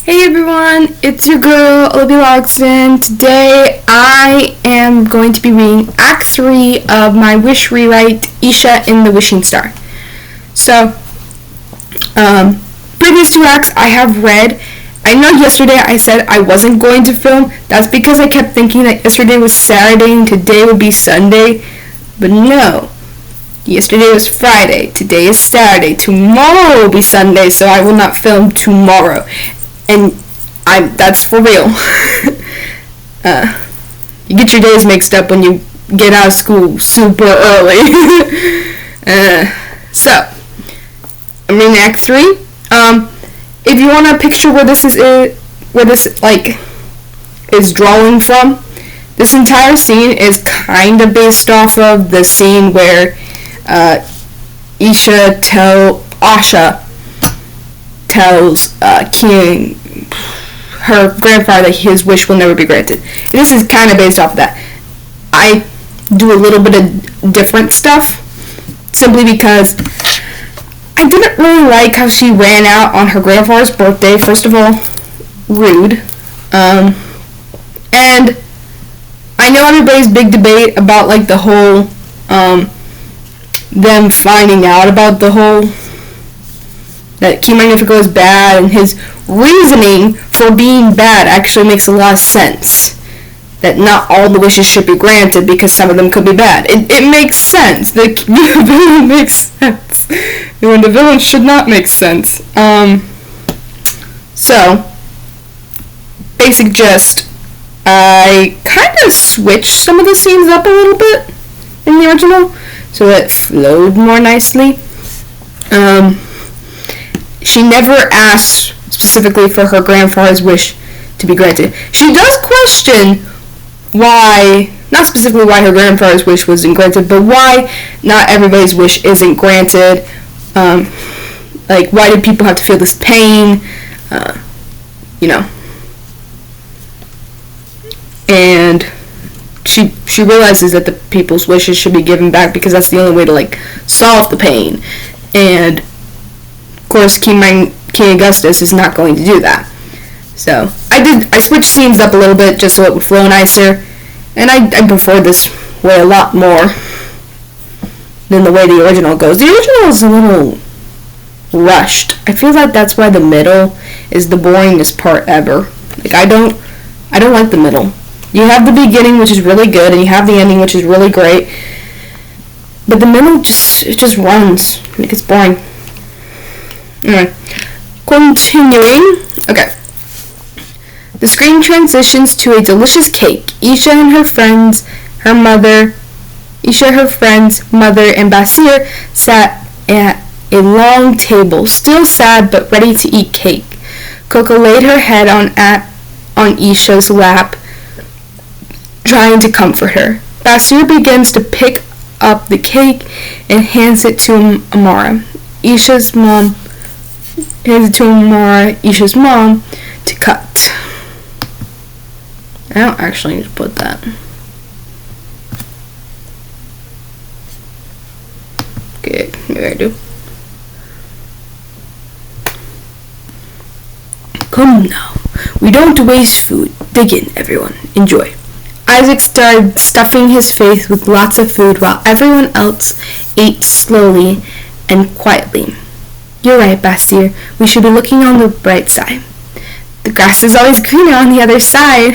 Hey everyone, it's your girl, Olivia Logston. Today I am going to be reading Act 3 of my wish rewrite, Eisha in the Wishing Star. So, previous two acts I have read. I know yesterday I said I wasn't going to film. That's because I kept thinking that yesterday was Saturday and today would be Sunday. But no. Yesterday was Friday, today is Saturday, tomorrow will be Sunday, so I will not film tomorrow. And that's for real. You get your days mixed up when you get out of school super early. So, I'm reading Act 3. If you want to picture where this is drawing from, this entire scene is kind of based off of the scene where Eisha tells King, her grandfather, that his wish will never be granted. And this is kind of based off of that. I do a little bit of different stuff, simply because I didn't really like how she ran out on her grandfather's birthday. First of all, rude. And I know everybody's big debate about like the whole them finding out about the whole that King Magnifico is bad, and his reasoning for being bad actually makes a lot of sense. That not all the wishes should be granted because some of them could be bad. It makes sense. The villain makes sense. When the villain should not make sense. So, basic gist. I kind of switched some of the scenes up a little bit in the original, so it flowed more nicely. She never asked specifically for her grandfather's wish to be granted. She does question why, not specifically why her grandfather's wish wasn't granted, but why not everybody's wish isn't granted. Like, why did people have to feel this pain? And she realizes that the people's wishes should be given back because that's the only way to, like, solve the pain. And of course, King Augustus is not going to do that. So, I switched scenes up a little bit just so it would flow nicer, and I prefer this way a lot more than the way the original goes. The original is a little rushed. I feel like that's why the middle is the boringest part ever. Like, I don't like the middle. You have the beginning, which is really good, and you have the ending, which is really great, but the middle just runs. It gets boring. Anyway, continuing. Okay. The screen transitions to a delicious cake. Eisha, her friends, mother, and Basir sat at a long table, still sad but ready to eat cake. Coco laid her head on Eisha's lap, trying to comfort her. Basir begins to pick up the cake and hands it to Amara. Isha's mom to cut. I don't actually need to put that. Okay, maybe I do. Come now. We don't waste food. Dig in, everyone. Enjoy. Isaac started stuffing his face with lots of food while everyone else ate slowly and quietly. You're right, Basir. We should be looking on the bright side. The grass is always greener on the other side.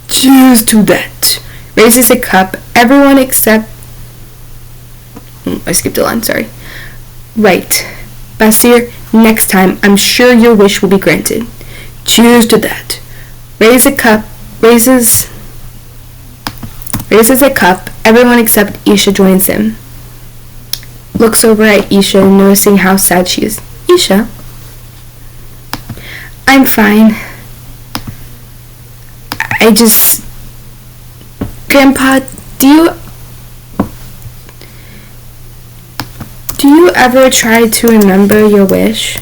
Cheers to that. Raises a cup. Everyone except... I skipped a line, sorry. Right. Basir, next time I'm sure your wish will be granted. Cheers to that. Raises a cup. Everyone except Eisha joins him. Looks over at Eisha, noticing how sad she is. Eisha? I'm fine. Grandpa, do you ever try to remember your wish?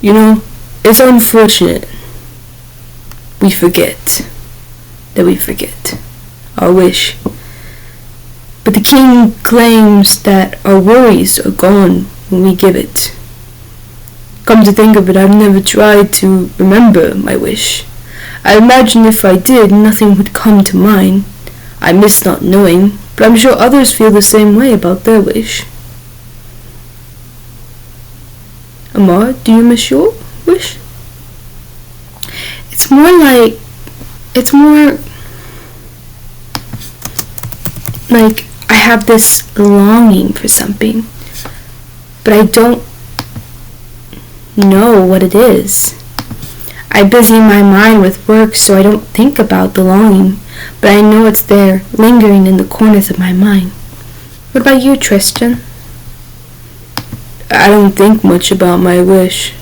You know, it's unfortunate we forget our wish. But the king claims that our worries are gone when we give it. Come to think of it, I've never tried to remember my wish. I imagine if I did, nothing would come to mind. I miss not knowing, but I'm sure others feel the same way about their wish. Amar, do you miss your wish? It's more like I have this longing for something, but I don't know what it is. I busy my mind with work, so I don't think about the longing, but I know it's there, lingering in the corners of my mind. What about you, Tristan? I don't think much about my wish.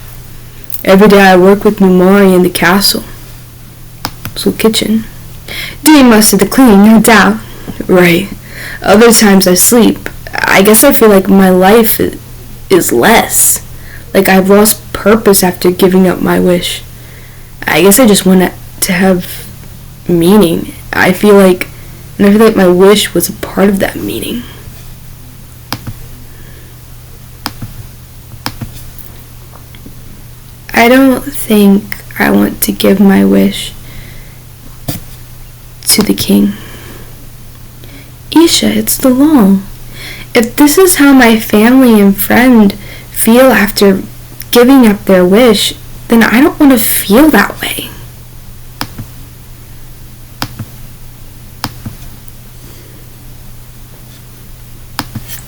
Every day I work with Numari in the castle. Kitchen. Doing most of the cleaning, no doubt. Right. Other times I sleep. I guess I feel like my life is less. Like I've lost purpose after giving up my wish. I guess I just want it to have meaning. I feel like my wish was a part of that meaning. I don't think I want to give my wish to the king. Eisha, it's the law. If this is how my family and friend feel after giving up their wish, then I don't want to feel that way.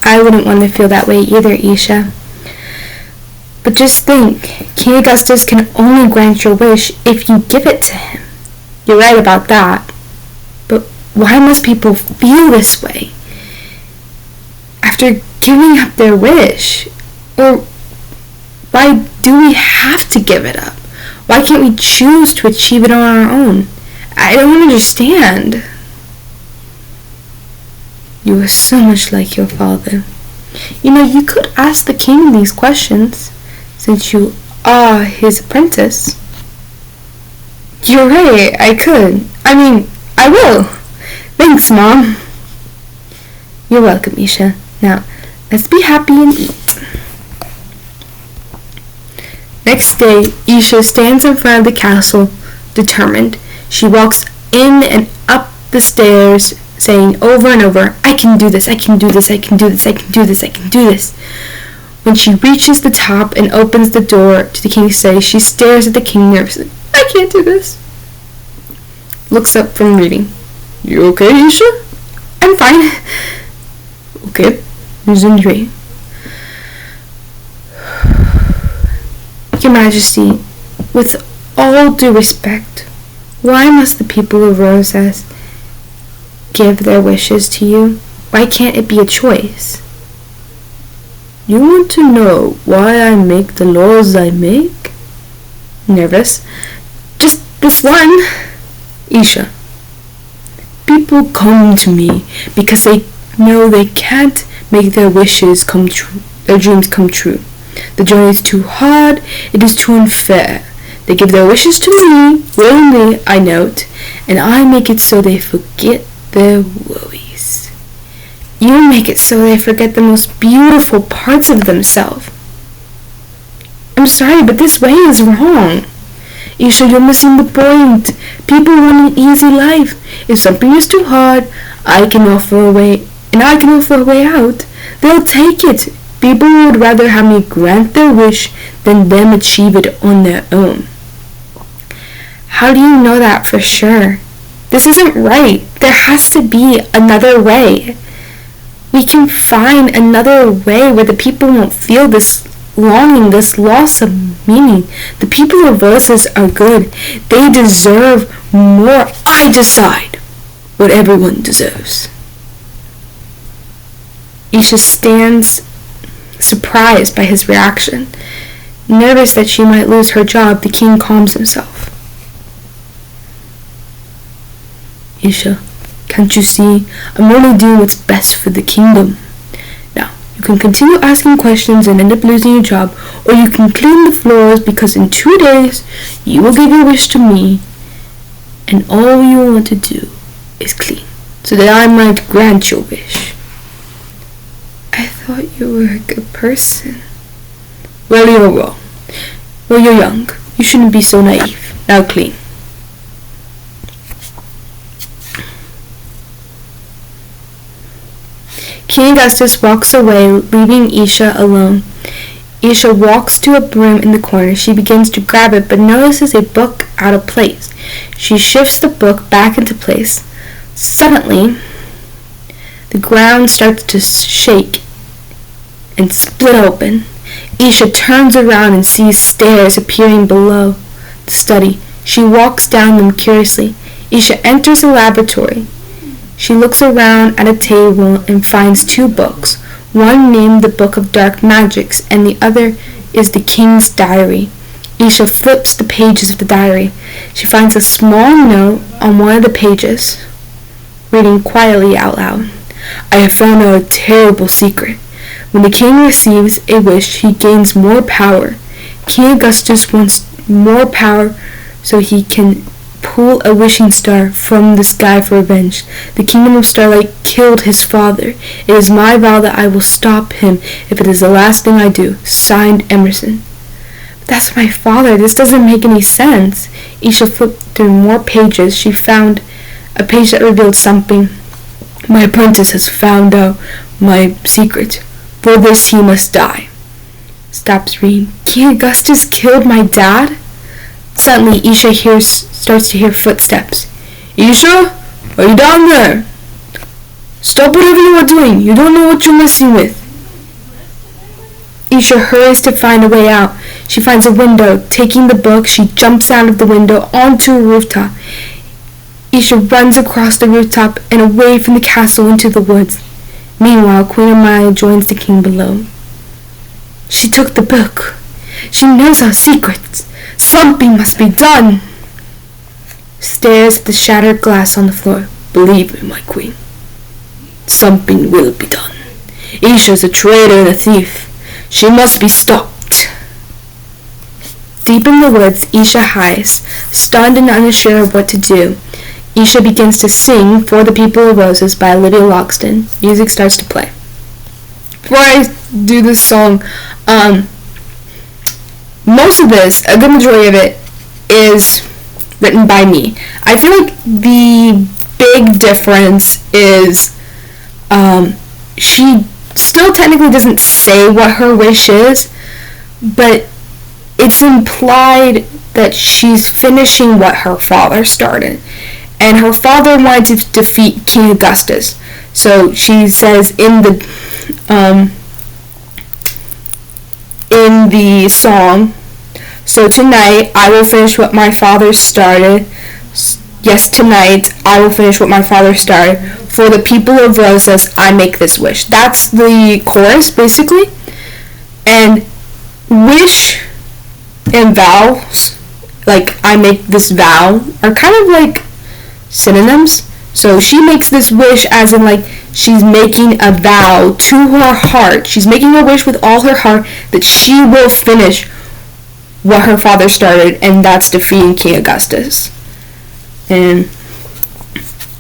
I wouldn't want to feel that way either, Eisha. But just think, King Augustus can only grant your wish if you give it to him. You're right about that. But why must people feel this way after giving up their wish? Or why do we have to give it up? Why can't we choose to achieve it on our own? I don't understand. You are so much like your father. You could ask the king these questions, since you are his apprentice. You're right, I could. I will. Thanks, Mom. You're welcome, Eisha. Now, let's be happy and eat. Next day, Eisha stands in front of the castle, determined. She walks in and up the stairs, saying over and over, I can do this, I can do this, I can do this, I can do this, I can do this. When she reaches the top and opens the door to the king's study, she stares at the king nervously. I can't do this. Looks up from reading. You okay, Eisha? I'm fine. Okay, resume reading. Your Majesty, with all due respect, why must the people of Rosas give their wishes to you? Why can't it be a choice? You want to know why I make the laws I make? Nervous. Just this one. Eisha. People come to me because they know they can't make their wishes come true, their dreams come true. The journey is too hard, it is too unfair. They give their wishes to me, willingly, I note, and I make it so they forget their worries. You make it so they forget the most beautiful parts of themselves. I'm sorry, but this way is wrong. Eisha, you're missing the point. People want an easy life. If something is too hard, I can offer a way out. They'll take it. People would rather have me grant their wish than them achieve it on their own. How do you know that for sure? This isn't right. There has to be another way. We can find another way where the people won't feel this longing, this loss of meaning. The people of Rosas are good. They deserve more. I decide what everyone deserves. Eisha stands surprised by his reaction. Nervous that she might lose her job, the king calms himself. Eisha, can't you see? I'm only doing what's best for the kingdom. Now, you can continue asking questions and end up losing your job, or you can clean the floors because in 2 days you will give your wish to me, and all you want to do is clean, so that I might grant your wish. thought you were a good person. Well, you're wrong. Well, you're young. You shouldn't be so naive. Now clean. King Augustus walks away, leaving Eisha alone. Eisha walks to a broom in the corner. She begins to grab it, but notices a book out of place. She shifts the book back into place. Suddenly, the ground starts to shake and split open. Eisha turns around and sees stairs appearing below the study. She walks down them curiously. Eisha enters the laboratory. She looks around at a table and finds two books, one named the Book of Dark Magics and the other is the King's Diary. Eisha flips the pages of the diary. She finds a small note on one of the pages, reading quietly out loud. I have found out a terrible secret. When the king receives a wish, he gains more power. King Augustus wants more power so he can pull a wishing star from the sky for revenge. The kingdom of Starlight killed his father. It is my vow that I will stop him if it is the last thing I do. Signed, Emerson. But that's my father. This doesn't make any sense. Eisha flipped through more pages. She found a page that revealed something. My apprentice has found out my secret. For this he must die. Stops reading. King Augustus killed my dad? Suddenly, Eisha starts to hear footsteps. Eisha, are you down there? Stop whatever you are doing. You don't know what you're messing with. Eisha hurries to find a way out. She finds a window. Taking the book, she jumps out of the window onto a rooftop. Eisha runs across the rooftop and away from the castle into the woods. Meanwhile, Queen Amaya joins the king below. She took the book. She knows our secrets. Something must be done. Stares at the shattered glass on the floor. Believe me, my queen. Something will be done. Eisha's a traitor and a thief. She must be stopped. Deep in the woods, Eisha hides, stunned and unsure of what to do. Eisha begins to sing For the People of Roses by Olivia Loxton. Music starts to play. Before I do this song, most of this, a good majority of it, is written by me. I feel like the big difference is she still technically doesn't say what her wish is, but it's implied that she's finishing what her father started. And her father wanted to defeat King Augustus. So she says in the song, so tonight I will finish what my father started. Yes, tonight I will finish what my father started. For the people of Roses, I make this wish. That's the chorus, basically. And wish and vows, like I make this vow, are kind of like synonyms. So she makes this wish as in like she's making a vow to her heart. She's making a wish with all her heart that she will finish what her father started, and that's defeating King Augustus. And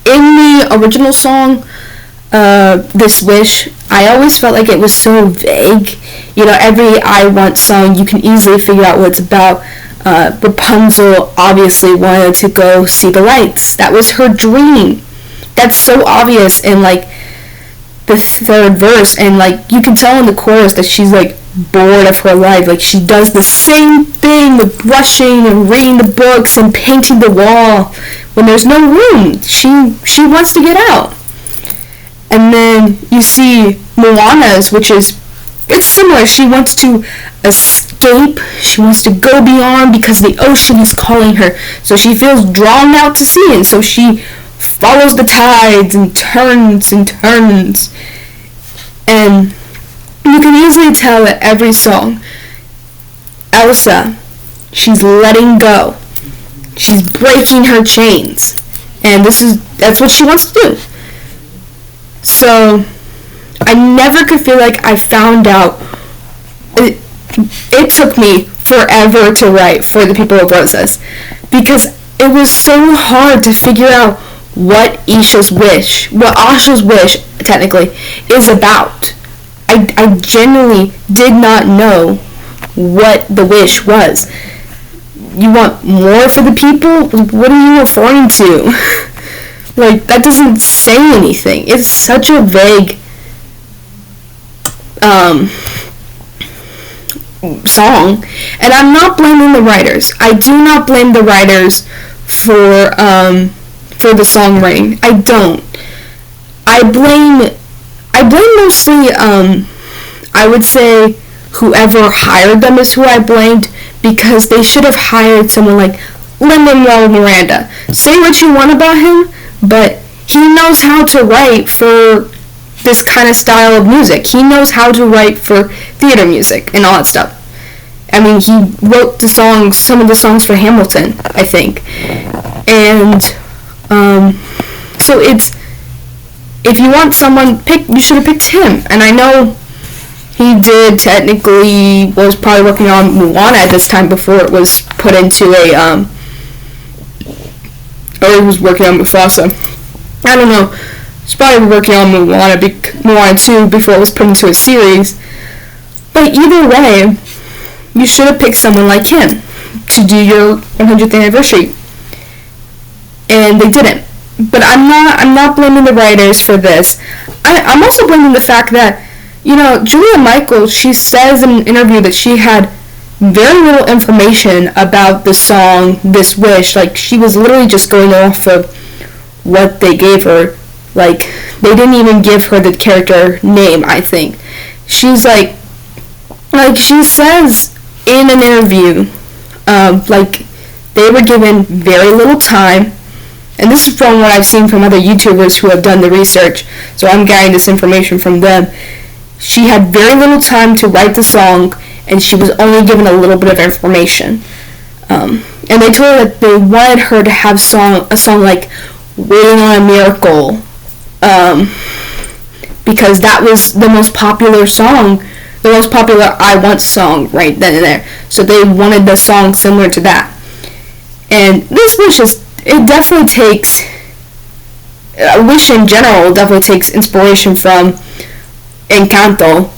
in the original song, This Wish, I always felt like it was so vague. You know, every I Want song, you can easily figure out what it's about. Rapunzel obviously wanted to go see the lights. That was her dream. That's so obvious in like the third verse, and like you can tell in the chorus that she's like bored of her life. Like she does the same thing with brushing and reading the books and painting the wall when there's no room. She wants to get out. And then you see Moana's, which is, it's similar. She wants to escape. She wants to go beyond because the ocean is calling her. So she feels drawn out to sea, and so she follows the tides and turns and turns. And you can easily tell that every song, Elsa, she's letting go. She's breaking her chains. And that's what she wants to do. So I never could feel like I found out. It took me forever to write For the People of Roses because it was so hard to figure out what Asha's wish technically is about. I genuinely did not know what the wish was. You want more for the people? What are you referring to? Like, that doesn't say anything. It's such a vague song. And I'm not blaming the writers. I do not blame the writers for the songwriting. I don't. I blame mostly, I would say whoever hired them is who I blamed, because they should have hired someone like Lin-Manuel Miranda. Say what you want about him, but he knows how to write for this kind of style of music. He knows how to write for theater music and all that stuff. I mean, he wrote some of the songs for Hamilton, I think. And, so if you want someone, you should have picked him. And I know he was probably working on Moana at this time before it was put into or he was working on Mufasa. I don't know. He's probably working on Moana 2 before it was put into a series. But either way, you should have picked someone like him to do your 100th anniversary. And they didn't. But I'm not blaming the writers for this. I'm also blaming the fact that, Julia Michaels, she says in an interview that she had very little information about the song This Wish. Like, she was literally just going off of what they gave her. Like, they didn't even give her the character name, I think. She's like she says in an interview, they were given very little time. And this is from what I've seen from other YouTubers who have done the research, so I'm getting this information from them. She had very little time to write the song, and she was only given a little bit of information. And they told her that they wanted her to have a song like Waiting on a Miracle, because that was the most popular song, the most popular I Want song right then and there. So they wanted the song similar to that. And this wish it definitely takes, a wish in general definitely takes inspiration from Encanto,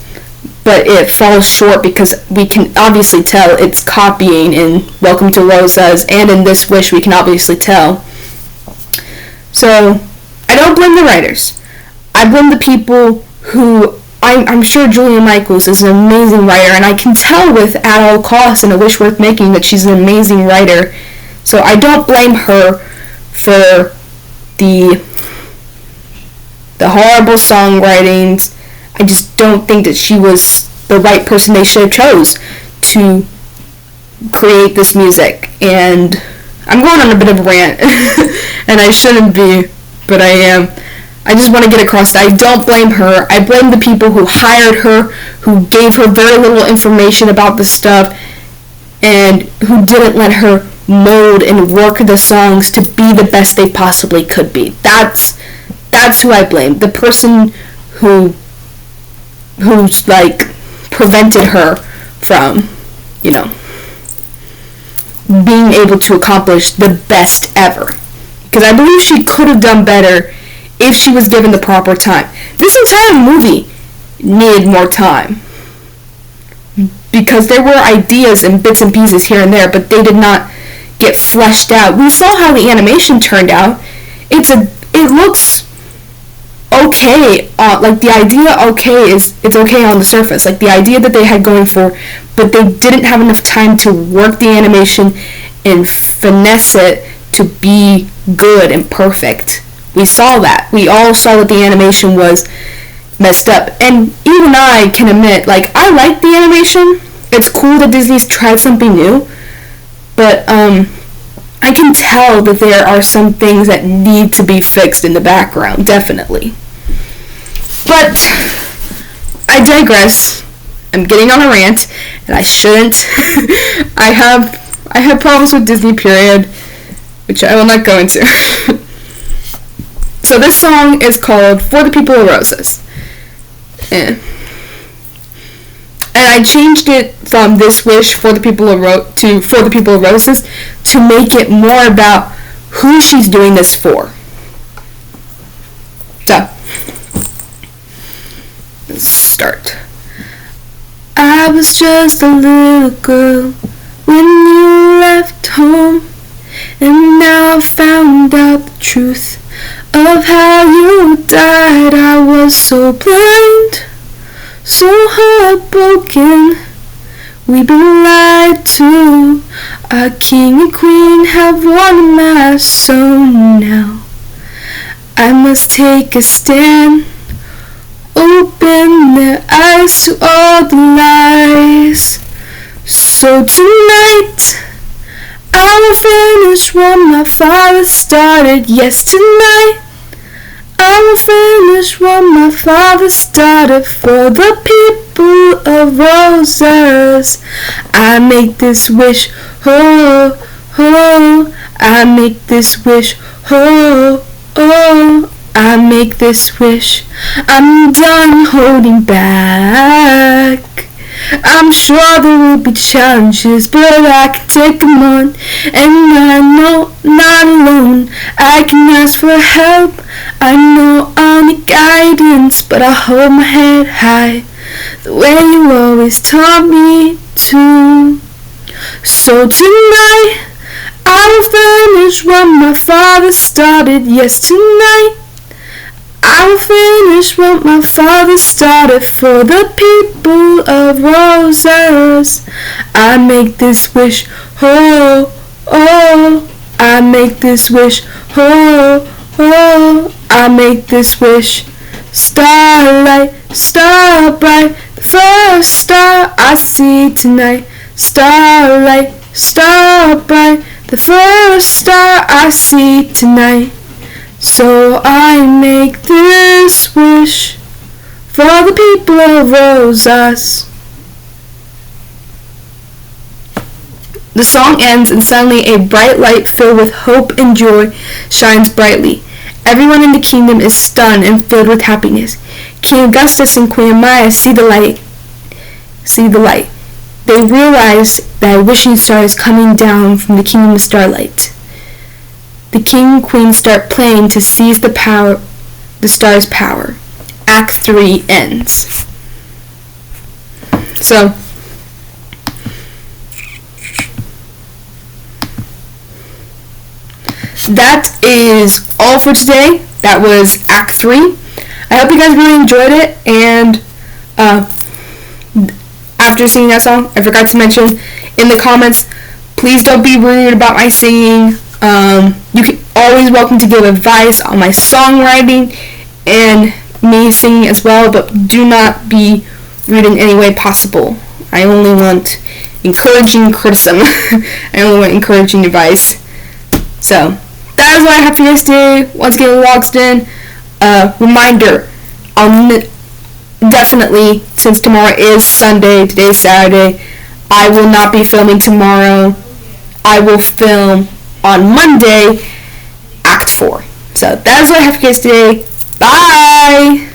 but it falls short because we can obviously tell it's copying in Welcome to Rosas, and in this wish we can obviously tell. So, I don't blame the writers. I blame the people who, I'm sure Julia Michaels is an amazing writer, and I can tell with At All Costs and A Wish Worth Making that she's an amazing writer. So I don't blame her for the horrible songwritings. I just don't think that she was the right person they should have chose to create this music. And I'm going on a bit of a rant, and I shouldn't be, but I am. I just want to get across that I don't blame her. I blame the people who hired her, who gave her very little information about the stuff, and who didn't let her mold and work the songs to be the best they possibly could be. That's who I blame. The person who's prevented her from, being able to accomplish the best ever. Because I believe she could have done better if she was given the proper time. This entire movie needed more time, because there were ideas and bits and pieces here and there, but they did not get fleshed out. We saw how the animation turned out. It looks okay. The idea it's okay on the surface. Like, the idea that they had going for, but they didn't have enough time to work the animation and finesse it to be good and perfect. We saw that. We all saw that the animation was messed up. And even I can admit, I like the animation. It's cool that Disney's tried something new. But, I can tell that there are some things that need to be fixed in the background, definitely. But, I digress. I'm getting on a rant, and I shouldn't. I have problems with Disney, period, which I will not go into. So this song is called For the People of Roses. And I changed it from This Wish For the People of to For the People of Roses to make it more about who she's doing this for. So, let's start. I was just a little girl when you left home, and now I found out the truth of how you died. I was so blind, so heartbroken. We've been lied to. Our king and queen have worn my soul now. I must take a stand, open their eyes to all the lies. So tonight, I will finish what my father started. Yes, tonight, I will finish what my father started for the people of Rosas. I make this wish, oh, oh, I make this wish, oh, oh, I make this wish. I'm done holding back. I'm sure there will be challenges, but I can take them on. And I know not alone. I can ask for help. I know I'll need guidance, but I hold my head high, the way you always taught me to. So tonight, I will finish what my father started. Yes, tonight, I will finish what my father started for the people of Rosas. I make this wish, oh, oh, I make this wish, oh, oh, I make this wish. Starlight, star bright, the first star I see tonight. Starlight, star bright, the first star I see tonight. So I make this wish for the people of Rosas. The song ends and suddenly a bright light filled with hope and joy shines brightly. Everyone in the kingdom is stunned and filled with happiness. King Augustus and Queen Amaya see the light. They realize that a wishing star is coming down from the kingdom of starlight. The king and queen start playing to seize the star's power. Act 3 ends. So, that is all for today. That was Act 3. I hope you guys really enjoyed it, and after singing that song, I forgot to mention in the comments, please don't be rude about my singing. You can always welcome to give advice on my songwriting and me singing as well, but do not be rude in any way possible. I only want encouraging criticism. I only want encouraging advice. So, that is what I have for you guys today. Once again, Logston. Reminder, definitely, since tomorrow is Sunday, today's Saturday, I will not be filming tomorrow. I will film on Monday, Act 4. So that is what I have for you guys today. Bye!